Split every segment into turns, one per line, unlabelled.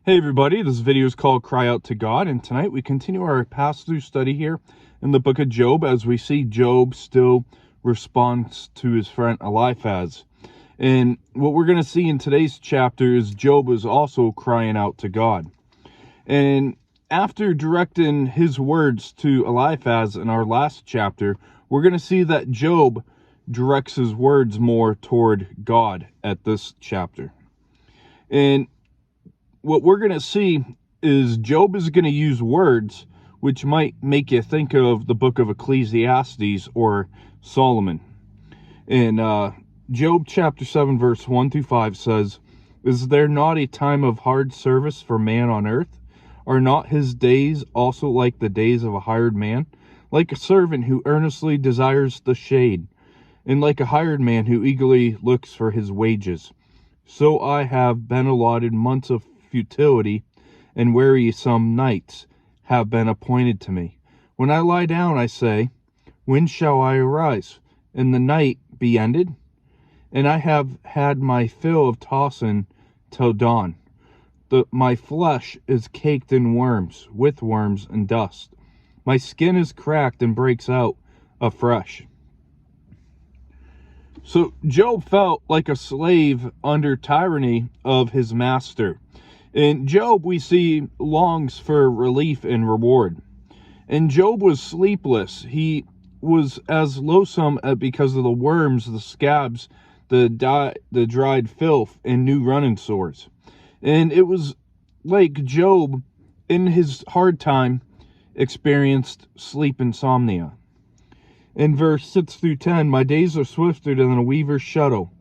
Hey everybody, this video is called Cry Out to God, and tonight we continue our pass-through study here in the book of Job as we see Job still responds to his friend Eliphaz. And what we're going to see in today's chapter is Job is also crying out to God. And after directing his words to Eliphaz in our last chapter, we're going to see that Job directs his words more toward God at this chapter. And what we're going to see is Job is going to use words which might make you think of the book of Ecclesiastes or Solomon. And Job chapter 7 verse 1 through 5 says, "Is there not a time of hard service for man on earth? Are not his days also like the days of a hired man? Like a servant who earnestly desires the shade, and like a hired man who eagerly looks for his wages. So I have been allotted months of futility, and wearisome nights have been appointed to me. When I lie down, I say, when shall I arise, and the night be ended? And I have had my fill of tossing till dawn. My flesh is caked in worms, with worms and dust. My skin is cracked and breaks out afresh." So Job felt like a slave under tyranny of his master. In Job, we see longs for relief and reward. And Job was sleepless. He was as loathsome because of the worms, the scabs, the dried filth, and new running sores. And it was like Job, in his hard time, experienced sleep insomnia. In verse 6 through 10, "My days are swifter than a weaver's shuttle,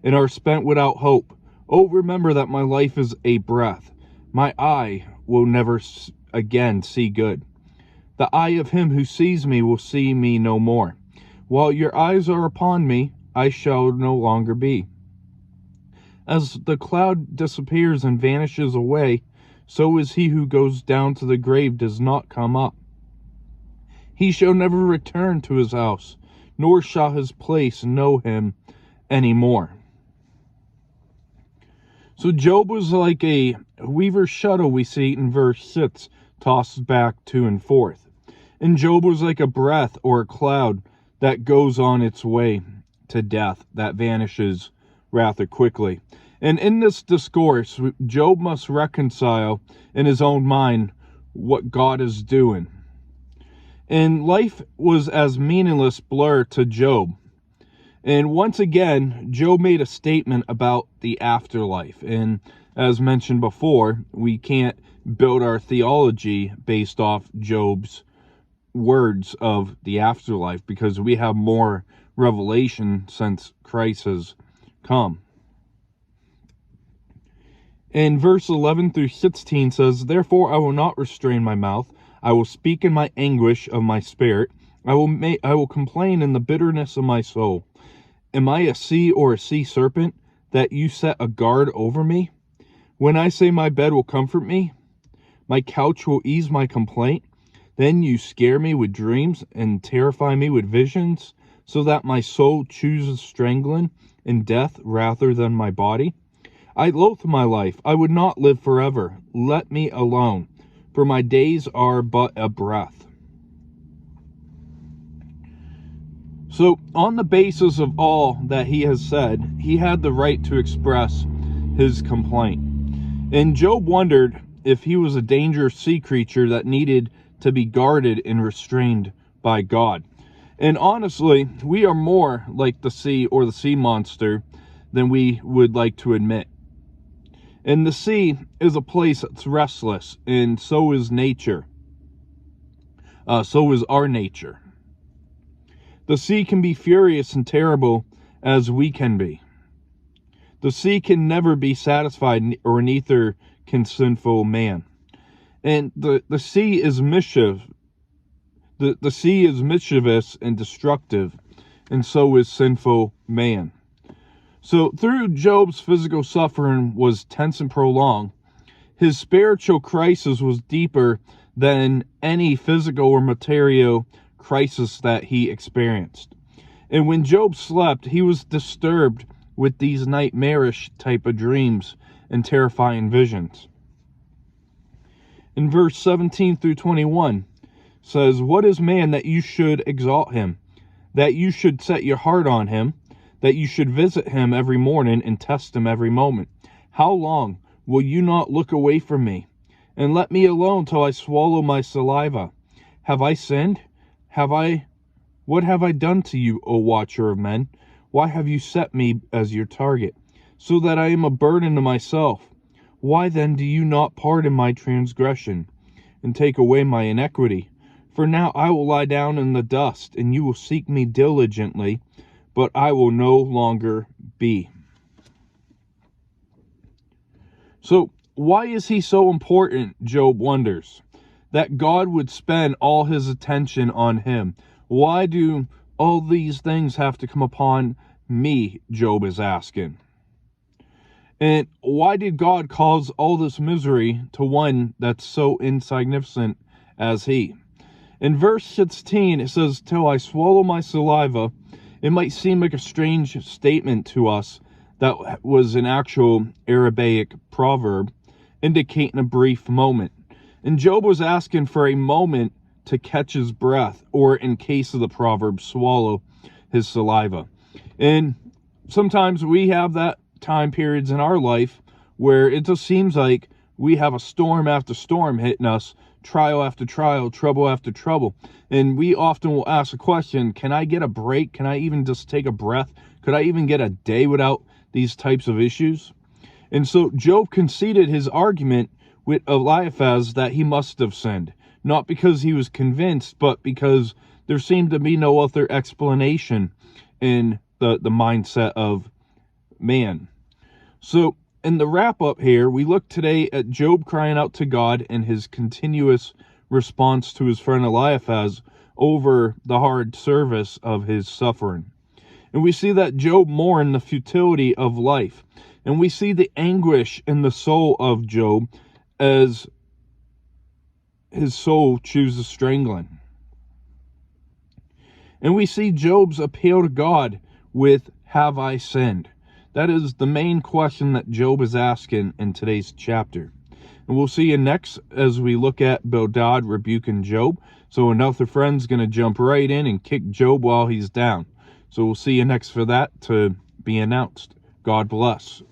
and are spent without hope. Oh, remember that my life is a breath. My eye will never again see good. The eye of him who sees me will see me no more. While your eyes are upon me, I shall no longer be. As the cloud disappears and vanishes away, so is he who goes down to the grave does not come up. He shall never return to his house, nor shall his place know him any more." So Job was like a weaver's shuttle, we see in verse 6, tossed back to and forth. And Job was like a breath or a cloud that goes on its way to death, that vanishes rather quickly. And in this discourse, Job must reconcile in his own mind what God is doing. And life was as meaningless blur to Job. And once again, Job made a statement about the afterlife. And as mentioned before, we can't build our theology based off Job's words of the afterlife because we have more revelation since Christ has come. And verse 11 through 16 says, "Therefore I will not restrain my mouth. I will speak in my anguish of my spirit. I will complain in the bitterness of my soul. Am I a sea or a sea serpent that you set a guard over me? When I say my bed will comfort me, my couch will ease my complaint, then you scare me with dreams and terrify me with visions, so that my soul chooses strangling and death rather than my body. I loathe my life. I would not live forever. Let me alone, for my days are but a breath." So, on the basis of all that he has said, he had the right to express his complaint. And Job wondered if he was a dangerous sea creature that needed to be guarded and restrained by God. And honestly, we are more like the sea or the sea monster than we would like to admit. And the sea is a place that's restless, and so is nature. So is our nature. The sea can be furious and terrible as we can be. The sea can never be satisfied, or neither can sinful man. And the sea is mischief. The sea is mischievous and destructive, and so is sinful man. So through Job's physical suffering was tense and prolonged, his spiritual crisis was deeper than any physical or material crisis that he experienced. And when Job slept, he was disturbed with these nightmarish type of dreams and terrifying visions. In verse 17 through 21 says, "What is man that you should exalt him, that you should set your heart on him, that you should visit him every morning and test him every moment? How long will you not look away from me, and let me alone till I swallow my saliva? Have I sinned? What have I done to you, O watcher of men? Why have you set me as your target, so that I am a burden to myself? Why then do you not pardon my transgression, and take away my iniquity? For now I will lie down in the dust, and you will seek me diligently, but I will no longer be." So, why is he so important, Job wonders, that God would spend all his attention on him? Why do all these things have to come upon me, Job is asking. And why did God cause all this misery to one that's so insignificant as he? In verse 16, it says, "Till I swallow my saliva." It might seem like a strange statement to us that was an actual Arabic proverb indicating a brief moment. And Job was asking for a moment to catch his breath, or in case of the proverb, swallow his saliva. And sometimes we have that time periods in our life where it just seems like we have a storm after storm hitting us, trial after trial, trouble after trouble. And we often will ask the question, can I get a break? Can I even just take a breath? Could I even get a day without these types of issues? And so Job conceded his argument with Eliphaz that he must have sinned, not because he was convinced, but because there seemed to be no other explanation in the mindset of man. So in the wrap up here, we look today at Job crying out to God and his continuous response to his friend Eliphaz over the hard service of his suffering. And we see that Job mourned the futility of life. And we see the anguish in the soul of Job as his soul chooses strangling. And we see Job's appeal to God with, "Have I sinned?" That is the main question that Job is asking in today's chapter. And we'll see you next as we look at Bildad rebuking Job. So another friend's going to jump right in and kick Job while he's down. So we'll see you next for that to be announced. God bless.